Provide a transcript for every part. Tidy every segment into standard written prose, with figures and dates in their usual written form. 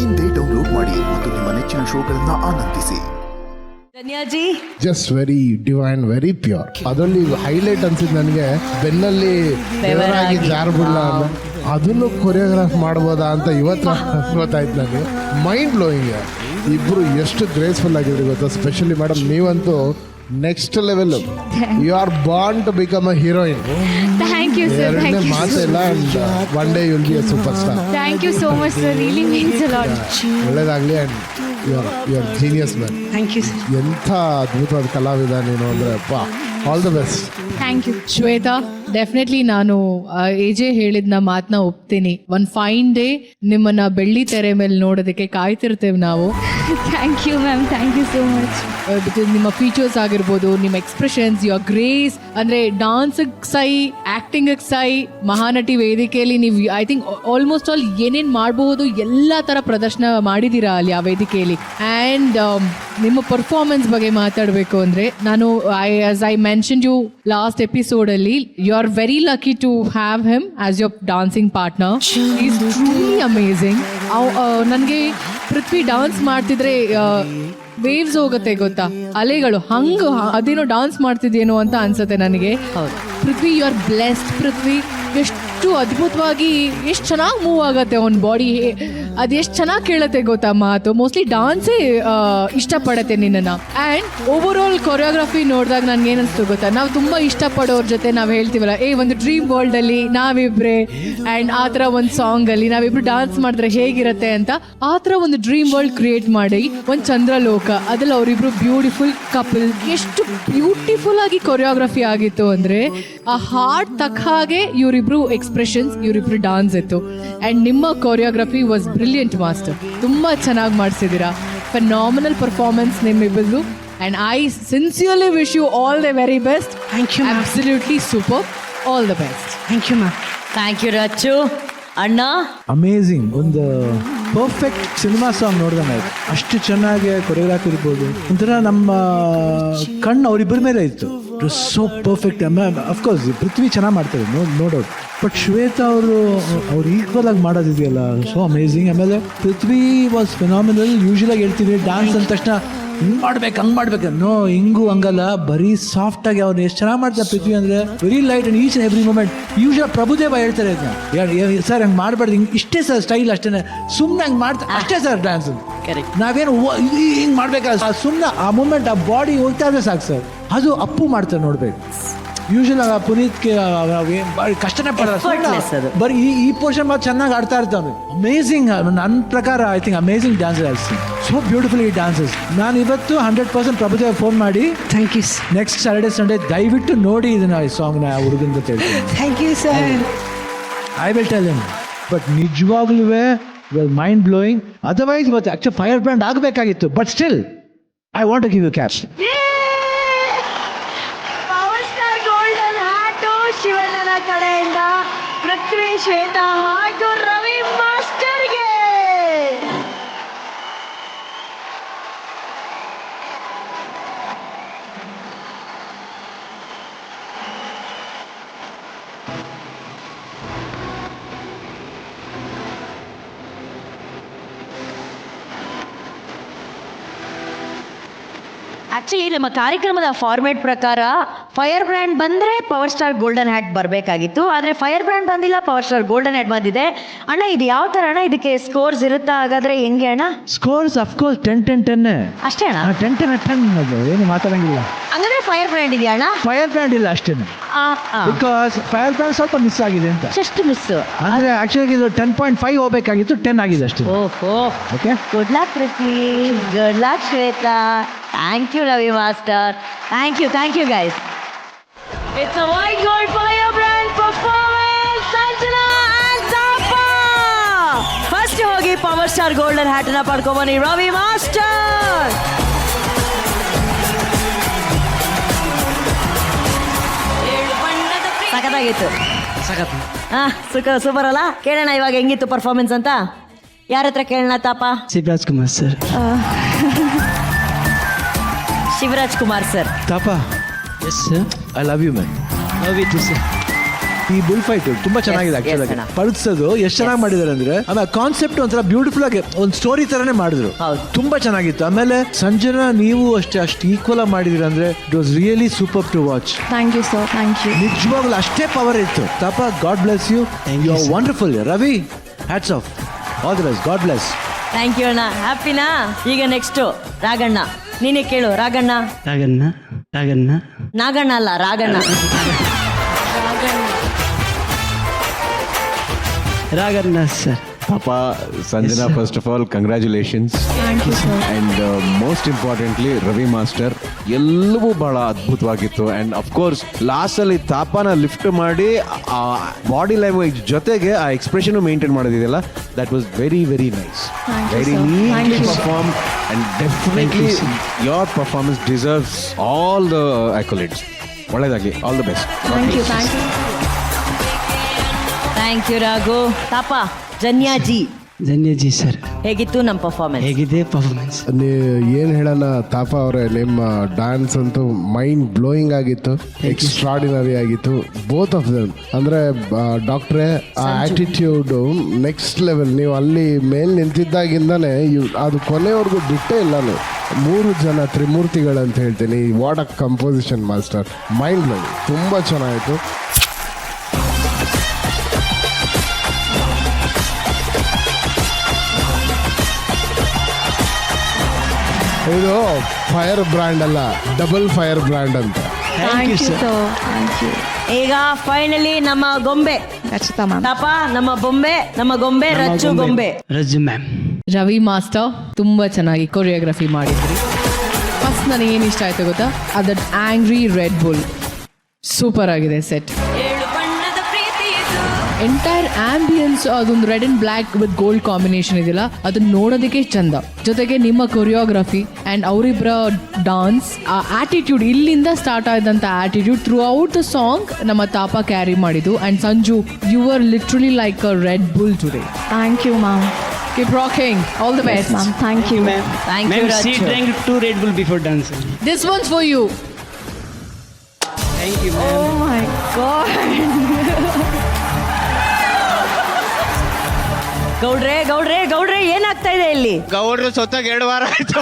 ಇಂದೇ ಡೌನ್ಲೋಡ್ ಮಾಡಿ ಮತ್ತು ನಿಮ್ಮ ನೆಚ್ಚಿನ ಶೋಗಳನ್ನ ಆನಂದಿಸಿ. Dhanyaji just very divine, very pure. ಅದರಲ್ಲಿ ಹೈಲೈಟ್ ಅನ್ಸಿದ್ ನನಗೆ ಬೆನ್ನಲ್ಲಿ ಬೆವರಾಗಿ ಜಾರ್ಬಿಡ್ಲ ಅದನ್ನು ಕೊರಿಯೋಗ್ರಾಫ್ ಮಾಡ್ಬೋದಾ ಅಂತ ಇವತ್ತು ಗೊತ್ತಾಯ್ತು ನನಗೆ. Mind blowing. ಇಬ್ರು ಎಷ್ಟು ಗ್ರೇಸ್ಫುಲ್ ಆಗಿದ್ರು ಗೊತ್ತಾ. ಸ್ಪೆಷಲಿ ಮೇಡಮ್ ನೀವಂತೂ next level. You are born to become a heroine. Thank you, sir. ಎರಡನೇ Thank you. ಮಾತಿಲ್ಲ. And one day you'll be a super star. Thank you so much, sir. Really means a lot. ಒಳ್ಳೇದಾಗ್ಲಿ. And you are genius man. Thank you sir. ಎಂಥ ಅದ್ಭುತವಾದ ಕಲಾವಿದ ನೀನು ಅಂದರೆ all the best. Thank you. Shweta, definitely ನಾನು AJ ಹೇಳಿದ್ನ ಮಾತನ್ನ ಒಪ್ತೀನಿ. ಒನ್ ಫೈನ್ ಡೇ ನಿಮ್ಮನ್ನ ಬೆಳ್ಳಿ ತೆರೆ ಮೇಲೆ ನೋಡೋದಕ್ಕೆ ಕಾಯ್ತಿರ್ತೇವೆ ನಾವು. Thank you, ma'am. Thank you so much. Because ನಿಮ್ಮ ಫೀಚರ್ಸ್ ಆಗಿರ್ಬೋದು, ನಿಮ್ಮ ಎಕ್ಸ್ಪ್ರೆಷನ್ಸ್, ಯುವರ್ ಗ್ರೇಸ್, ಅಂದ್ರೆ ಡಾನ್ಸ್ ಸೈ, ಆಕ್ಟಿಂಗ್ ಸೈ, ಮಹಾನಟಿ ವೇದಿಕೆಯಲ್ಲಿ ನೀವು ಐ ಥಿಂಕ್ ಆಲ್ಮೋಸ್ಟ್ ಆಲ್ ಏನೇನು ಮಾಡಬಹುದು ಎಲ್ಲ ಥರ ಪ್ರದರ್ಶನ ಮಾಡಿದ್ದೀರಾ ಅಲ್ಲಿ ಆ ವೇದಿಕೆಯಲ್ಲಿ. ಆ್ಯಂಡ್ ನಿಮ್ಮ ಪರ್ಫಾರ್ಮೆನ್ಸ್ ಬಗ್ಗೆ ಮಾತಾಡಬೇಕು ಅಂದರೆ ನಾನು as I mention you last ಎಪಿಸೋಡಲ್ಲಿ you are very lucky to have him as your dancing partner. Is truly amazing. ನನಗೆ ಪೃಥ್ವಿ ಡಾನ್ಸ್ ಮಾಡ್ತಿದ್ರೆ ವೇವ್ಸ್ ಹೋಗುತ್ತೆ ಗೊತ್ತಾ, ಅಲೆಗಳು ಹಂಗ ಅದೇನೋ ಡಾನ್ಸ್ ಮಾಡ್ತಿದ್ಯೇನೋ ಅಂತ ಅನ್ಸುತ್ತೆ ನನಗೆ. ಪೃಥ್ವಿ ಯು ಆರ್ ಬ್ಲೆಸ್ಡ್. ಪೃಥ್ವಿ ಎಷ್ಟು ಅದ್ಭುತವಾಗಿ ಎಷ್ಟು ಚೆನ್ನಾಗಿ ಮೂವ್ ಆಗುತ್ತೆ ಅವನ ಬಾಡಿ. ಅದು ಎಷ್ಟು ಚೆನ್ನಾಗಿ ಕೇಳುತ್ತೆ ಗೊತ್ತಾ ಮಾತು. ಮೋಸ್ಟ್ಲಿ ಡಾನ್ಸೇ ಇಷ್ಟಪಡುತ್ತೆ ನಿನ್ನನ್ನು. ಆ್ಯಂಡ್ ಓವರ್ ಆಲ್ ಕೊರಿಯೋಗ್ರಫಿ ನೋಡಿದಾಗ ನನಗೆ ಏನಿಸ್ತು ಗೊತ್ತಾ, ನಾವು ತುಂಬ ಇಷ್ಟಪಡೋರ ಜೊತೆ ನಾವು ಹೇಳ್ತೀವಲ್ಲ, ಒಂದು ಡ್ರೀಮ್ ವರ್ಲ್ಡಲ್ಲಿ ನಾವಿಬ್ಬರೇ ಆ್ಯಂಡ್ ಆ ಥರ ಒಂದು ಸಾಂಗಲ್ಲಿ ನಾವಿಬ್ರು ಡಾನ್ಸ್ ಮಾಡಿದ್ರೆ ಹೇಗಿರುತ್ತೆ ಅಂತ ಆ ಥರ ಒಂದು ಡ್ರೀಮ್ ವರ್ಲ್ಡ್ ಕ್ರಿಯೇಟ್ ಮಾಡಿ ಒಂದು ಚಂದ್ರಲೋಕ ಅದ್ರಲ್ಲಿ ಅವರಿಬ್ರು ಬ್ಯೂಟಿಫುಲ್ ಕಪಲ್. ಎಷ್ಟು ಬ್ಯೂಟಿಫುಲ್ ಆಗಿ ಕೊರಿಯೋಗ್ರಫಿ ಆಗಿತ್ತು ಅಂದರೆ ಆ ಹಾರ್ಟ್ ತಕ್ಕ ಹಾಗೆ ಇವರಿಬ್ರು ಎಕ್ಸ್ಪ್ರೆಷನ್ಸ್, ಇವರಿಬ್ರು ಡಾನ್ಸ್ ಇತ್ತು. ಆ್ಯಂಡ್ ನಿಮ್ಮ ಕೊರಿಯೋಗ್ರಫಿ ವಾಸ್ ಬ್ರಿಲಿಯಂಟ್ ಮಾಸ್ಟರ್. ತುಂಬ ಚೆನ್ನಾಗಿ ಮಾಡಿಸಿದ್ದೀರಾ. ಫೆನಾಮಿನಲ್ ಪರ್ಫಾರ್ಮೆನ್ಸ್ ನಿಮ್ಮಿಬ್ಬರು. And I sincerely wish you all the very best. Thank you. Absolutely super. All the best. Thank you ma'am. Thank you Rachu. ಅಣ್ಣ ಅಮೇಝಿಂಗ್. ಒಂದು perfect cinema song ನೋಡ್ದಂಗೆ ಆಯ್ತು. ಅಷ್ಟು ಚೆನ್ನಾಗಿ ಕೊರಿಯೋಗ್ರಾಫಿ ಇರ್ಬೋದು. ಒಂಥರ ನಮ್ಮ ಕಣ್ಣು ಅವರಿಬ್ಬರ ಮೇಲೆ ಇತ್ತು. It was so perfect. Of course Prithvi ಚೆನ್ನಾಗಿ ಮಾಡ್ತಾರೆ, ನೋಡೋದು. ಬಟ್ ಶ್ವೇತಾ ಅವ್ರು ಈಕ್ವಲ್ ಆಗಿ ಮಾಡೋದಿದೆಯಲ್ಲ, ಸೋ ಅಮೇಝಿಂಗ್. ಆಮೇಲೆ ಪೃಥ್ವಿ ವಾಸ್ ಫೆನಾಮಿನಲ್. ಯೂಶಲಾಗಿ ಹೇಳ್ತೀವಿ ಡ್ಯಾನ್ಸ್ ಅಂದ ತಕ್ಷಣ ಹಿಂಗೆ ಮಾಡ್ಬೇಕು ಹಂಗೆ ಮಾಡ್ಬೇಕು. ನೋ, ಹಿಂಗೂ ಹಂಗಲ್ಲ, ಬರೀ ಸಾಫ್ಟಾಗಿ ಅವ್ರು ಎಷ್ಟು ಚೆನ್ನಾಗಿ ಮಾಡ್ತಾರೆ ಪೃಥ್ವಿ ಅಂದರೆ. Very light and each and every moment. Usual Prabhudeva ಹೇಳ್ತಾರೆ ಇದನ್ನ, ಸರ್ ಹಂಗೆ ಮಾಡಬಾರ್ದು, ಹಿಂಗೆ ಇಷ್ಟೇ ಸರ್ ಸ್ಟೈಲ್, ಅಷ್ಟೇ ಸುಮ್ಮನೆ ಹಂಗೆ ಮಾಡ್ತಾರೆ ಅಷ್ಟೇ ಸರ್ ಡ್ಯಾನ್ಸ್. ನಾವೇನು ಹಿಂಗೆ ಮಾಡ್ಬೇಕಾದ್ರೆ ಸುಮ್ಮನೆ ಆ ಮೂಮೆಂಟ್ ಆ ಬಾಡಿ ಹೋಗ್ತಾ ಇದ್ರೆ ಸಾಕು ಸರ್. ಅದು ಅಪ್ಪು ಮಾಡ್ತಾರೆ ನೋಡ್ಬೇಕು. ಯೂಶಲ್ ಪುನೀತ್ಗೆ ಕಷ್ಟನೇ ಪಡೋದು, ಬರೀ ಈ ಪೋರ್ಷನ್ ಮಾತ್ರ ಚೆನ್ನಾಗಿ ಆಡ್ತಾ ಇರ್ತಾವೆ. ಅಮೇಝಿಂಗ್. ನನ್ನ ಪ್ರಕಾರ I think amazing dancer also. So beautiful ಈ ಡ್ಯಾನ್ಸಸ್. ನಾನು ಇವತ್ತು 100% ಪ್ರಭುದೇವ ಫೋನ್ ಮಾಡಿ thank you, next Saturday Sunday ದಯವಿಟ್ಟು ನೋಡಿ ಇದನ್ನ ಈ ಸಾಂಗ್ನ ಹುಡುಗನ ಜೊತೆ ಹೇಳ್ತೀನಿ. Thank you sir. I will tell him. But ನಿಜವಾಗ್ಲೂ ಮೈಂಡ್ ಬ್ಲೋಯಿಂಗ್. ಅದರ್ವೈಸ್ ಇವತ್ತು ಆಕ್ಚುಲಿ ಫೈರ್ ಬ್ರ್ಯಾಂಡ್ ಆಗಬೇಕಾಗಿತ್ತು. But still I want to give you cash. Power star golden hat ಶಿವಣ್ಣನ ಕಡೆಯಿಂದ ಪೃಥ್ವಿ, ಶ್ವೇತಾ ಹಾಗೂ ರವಿ ಮಾಸ್ಟರ್ಗೆ. ಆ್ಯಕ್ಚುಲಿ ನಮ್ಮ ಕಾರ್ಯಕ್ರಮದ ಫಾರ್ಮೇಟ್ ಪ್ರಕಾರ ಫೈರ್ ಬ್ರ್ಯಾಂಡ್ ಬಂದರೆ ಪವರ್ ಸ್ಟಾರ್ ಗೋಲ್ಡನ್ ಹ್ಯಾಟ್ ಬರಬೇಕಾಗಿತ್ತು. ಆದರೆ ಫೈರ್ ಬ್ರ್ಯಾಂಡ್ ಬಂದಿಲ್ಲ, ಪವರ್ ಸ್ಟಾರ್ ಗೋಲ್ಡನ್ ಹ್ಯಾಟ್ ಬಂದಿದೆ. ಅಣ್ಣ ಇದು ಯಾವ ಥರ ಅಣ್ಣ? ಇದಕ್ಕೆ ಸ್ಕೋರ್ಸ್ ಇರುತ್ತಾ ಹಾಗಾದರೆ? ಹೆಂಗೆ ಅಣ್ಣ? ಸ್ಕೋರ್ಸ್ ಅಫ್ಕೋರ್ಸ್ 10-10 ಅಷ್ಟೇ ಅಣ್ಣ? 10-10 ಅದು ಏನು ಮಾತಾಡಂಗಿಲ್ಲ. ಹಂಗಂದ್ರೆ ಫೈರ್ ಬ್ರ್ಯಾಂಡ್ ಇದೆಯಾ ಅಣ್ಣ? ಫೈರ್ ಬ್ರ್ಯಾಂಡ್ ಇಲ್ಲ ಅಷ್ಟೇ. ಬಿಕಾಸ್ ಫೈರ್ ಬ್ರ್ಯಾಂಡ್ ಸ್ವಲ್ಪ ಮಿಸ್ ಆಗಿದೆ ಅಂತ. Just miss. ಅಂದರೆ ಆ್ಯಕ್ಚುಲಿ ಇದು 10.5 ಹೋಗಬೇಕಾಗಿತ್ತು, 10 ಆಗಿದೆ ಅಷ್ಟೇ. ಓಹೋ. Okay, good luck Prithvi, good luck Shweta. Thank you Ravi master. Thank you guys. It's a white gold fire brand performance. Sanjana and Thapa. First ಹೋಗಿ ಪವರ್ ಸ್ಟಾರ್ ಗೋಲ್ಡನ್ ಹ್ಯಾಟ್ ಅನ್ನ ಪಡ್ಕೊಂಬನ್ನಿ ರವಿ ಮಾಸ್ಟರ್. ಸಖತ್ತಾಗಿತ್ತು. ಸೂಪರ್ ಅಲ್ಲ? ಕೇಳೋಣ ಇವಾಗ ಹೆಂಗಿತ್ತು ಪರ್ಫಾರ್ಮೆನ್ಸ್ ಅಂತ. ಯಾರ ಹತ್ರ ಕೇಳೋಣ Taapa? Shivaraj Kumar sir. Shivaraj Kumar sir. Taapa, yes sir. I love you man. Love you too sir. ಈ ಬುಲ್ ಫೈಟ್ ತುಂಬಾ ಚೆನ್ನಾಗಿದೆ Yes, ಆಕ್ಚುಲಿ. ಅಣ್ಣ. ಪಳಗ್ಸೋದು ಎಷ್ಟು ಚೆನ್ನಾಗಿ ಮಾಡಿದಾರೆ ಅಂದ್ರೆ ಆಮೇಲೆ ಕಾನ್ಸೆಪ್ಟ್ ಒಂಥರ ಬ್ಯೂಟಿಫುಲ್ ಆಗಿ ಒಂದು ಸ್ಟೋರಿ ತರನೇ ಮಾಡಿದ್ರು. ಹೌದು. ತುಂಬಾ ಚೆನ್ನಾಗಿತ್ತು. ಆಮೇಲೆ ಸಂಜನಾ ನೀವು ಅಷ್ಟು ಈಕ್ವಲ್ ಆಗಿ ಮಾಡಿದಿರ ಅಂದ್ರೆ it was really super to watch. Thank you, sir. Thank you. ನಿಜವಾಗ್ಲೂ ಅಷ್ಟೇ ಪವರ್ ಇತ್ತು. Taapa God bless you. You are wonderful. Ravi hats off. All the best. God bless. Thank you ಅಣ್ಣ. ಹ್ಯಾಪಿನಾ? ಈಗ ನೆಕ್ಸ್ಟು ರಾಗಣ್ಣ, ನೀನೇ ಕೇಳು. ರಾಗಣ್ಣ ನಾಗಣ್ಣ ಅಲ್ಲ, Raganna. Raganna sir. Papa, Sanjana, first of all, congratulations. Thank you, sir. And most importantly, Ravi Master, ಎಲ್ಲವೂ ಬಹಳ ಅದ್ಭುತವಾಗಿತ್ತು. And of course ಲಾಸ್ಟಲ್ಲಿ ತಾಪನ ಲಿಫ್ಟ್ ಮಾಡಿ ಆ ಬಾಡಿ ಲ್ಯಾಂಗ್ವೇಜ್ ಜೊತೆಗೆ ಆ ಎಕ್ಸ್ಪ್ರೆಷನ್ ಮೇಂಟೈನ್ ಮಾಡೋದಿದೆಯಲ್ಲ, that was very very nice. Thank you, very sir. Thank neatly you, sir. Perform and definitely your performance deserves all the accolades. ಒಳ್ಳೆಯದಾಗಲಿ. All the best. Thank you. Thank you. Thank you Raghu. Thapa, Janyaji ಧನ್ಯಜಿ sir. ಹೇಗಿತ್ತು ನಮ್ಮ performance? ಹೇಗಿದೆ performance? ಏನು ಹೇಳೋಣ ತಾಪ ಅವರೇ, ನಿಮ್ಮ dance ಅಂತೂ ಮೈಂಡ್ ಬ್ಲೋಯಿಂಗ್ ಆಗಿತ್ತು, ಎಕ್ಸ್ಟ್ರಾಡಿನರಿ ಆಗಿತ್ತು. Both of them. ಅಂದರೆ ಡಾಕ್ಟ್ರೇ, ಆ ಆ್ಯಟಿಟ್ಯೂಡು ನೆಕ್ಸ್ಟ್ ಲೆವೆಲ್. ನೀವು ಅಲ್ಲಿ ಮೇಲೆ ನಿಂತಿದ್ದಾಗಿಂದನೇ ಅದು ಕೊನೆವರೆಗೂ ಬಿಟ್ಟೇ ಇಲ್ಲ ನೀವು. 3 ಜನ ತ್ರಿಮೂರ್ತಿಗಳಂತ ಹೇಳ್ತೀನಿ. What a composition master. Mind blowing. ತುಂಬ ಚೆನ್ನಾಯಿತು. ಇದು ಫೈರ್ ಬ್ರ್ಯಾಂಡ್ ಅಲ್ಲ, ಡಬಲ್ ಫೈರ್ ಬ್ರ್ಯಾಂಡ್ ಅಂತ. Thank you, sir. Thank you. ಈಗ ಫೈನಲಿ ನಮ್ಮ ಗೊಂಬೆ Rachita ma'am. ತಾಪ, ನಮ್ಮ ಗೊಂಬೆ ರಚ್ಚು ಗೊಂಬೆ. ರಜು ಮ್ಯಾಮ್. ರವಿ ಮಾಸ್ಟರ್ ತುಂಬಾ ಚೆನ್ನಾಗಿ ಕೊರಿಯೋಗ್ರಫಿ ಮಾಡಿದ್ರಿ. ಫಸ್ಟ್ ನನಗೆ ಏನು ಇಷ್ಟ ಆಯ್ತು ಗೊತ್ತಾ? Other angry red bull super ಆಗಿದೆ ಸೆಟ್. ಎಂಟೈರ್ ಆಂಬಿಯನ್ಸ್ ಅದೊಂದು red and black with gold combination ಇದೆಯಲ್ಲ, ಅದನ್ನ ನೋಡೋದಕ್ಕೆ ಚಂದ. ಜೊತೆಗೆ ನಿಮ್ಮ ಕೊರಿಯೋಗ್ರಫಿ ಆ್ಯಂಡ್ ಅವರಿಬ್ಬರ ಡಾನ್ಸ್, ಆ ಆಟಿಟ್ಯೂಡ್, ಇಲ್ಲಿಂದ ಸ್ಟಾರ್ಟ್ ಆದಂಥ attitude throughout the song ನಮ್ಮ ತಾಪ ಕ್ಯಾರಿ ಮಾಡಿದ್ದು. And Sanju, you are literally like a Red Bull today. Thank you, ma'am. Keep rocking. All the Yes, best. ma'am. Thank you. Thank you, ma'am, she Rachhu. drank 2 Red Bull before dancing. This one's for you. Thank you, ma'am. Oh my God. ಗೌಡ್ರೆ ಏನಾಗ್ತಾ ಇದೆ ಇಲ್ಲಿ? ಗೌಡ್ರು ಸೊತ್ತಾಗ 2 ವಾರ ಆಯ್ತು.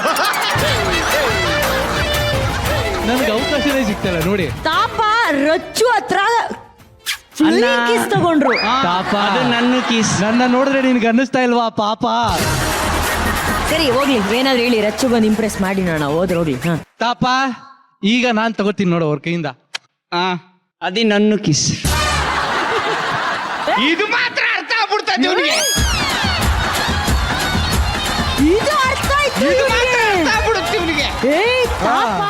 ನನ್ಗೆ ಅವಕಾಶನೇ ಸಿಗ್ತಲ್ಲ ನೋಡಿ. ತಾಪ ರಚ್ಚು ಹತ್ರ ಕಿಸ್ ತಗೊಂಡ್ರು. ಅದು ನನ್ನ ಕಿಸ್. ನನ್ನ ನೋಡಿದ್ರೆ ನಿನ್ಗೆ ಅನ್ನಿಸ್ತಾ ಇಲ್ವಾ ಪಾಪ? ಸರಿ ಹೋಗ್ಲಿ, ಏನಾದ್ರು ಹೇಳಿ, ರಚ್ಚುಗೊಂದು ಇಂಪ್ರೆಸ್ ಮಾಡಿ ನೋಡೋಣ. ಹೋಗ್ಲಿ. ತಾಪ, ಈಗ ನಾನ್ ತಗೋತೀನಿ ನೋಡು ಅವ್ರ ಕೈಯಿಂದ. ಅದೇ ನನ್ನ ಕಿಸ್. ಇದು ಮಾತ್ರ ಅರ್ಥ ಆಗ್ಬಿಡ್ತದೆ ಇವನಿಗೆ. ಇದು ಅರ್ಥ ಆಯ್ತು. ಇದು ಮಾತ್ರ ಅರ್ಥ ಆಗ್ಬಿಡುತ್ತೆ ಇವನಿಗೆ. ಏಯ್ ತಾಪ,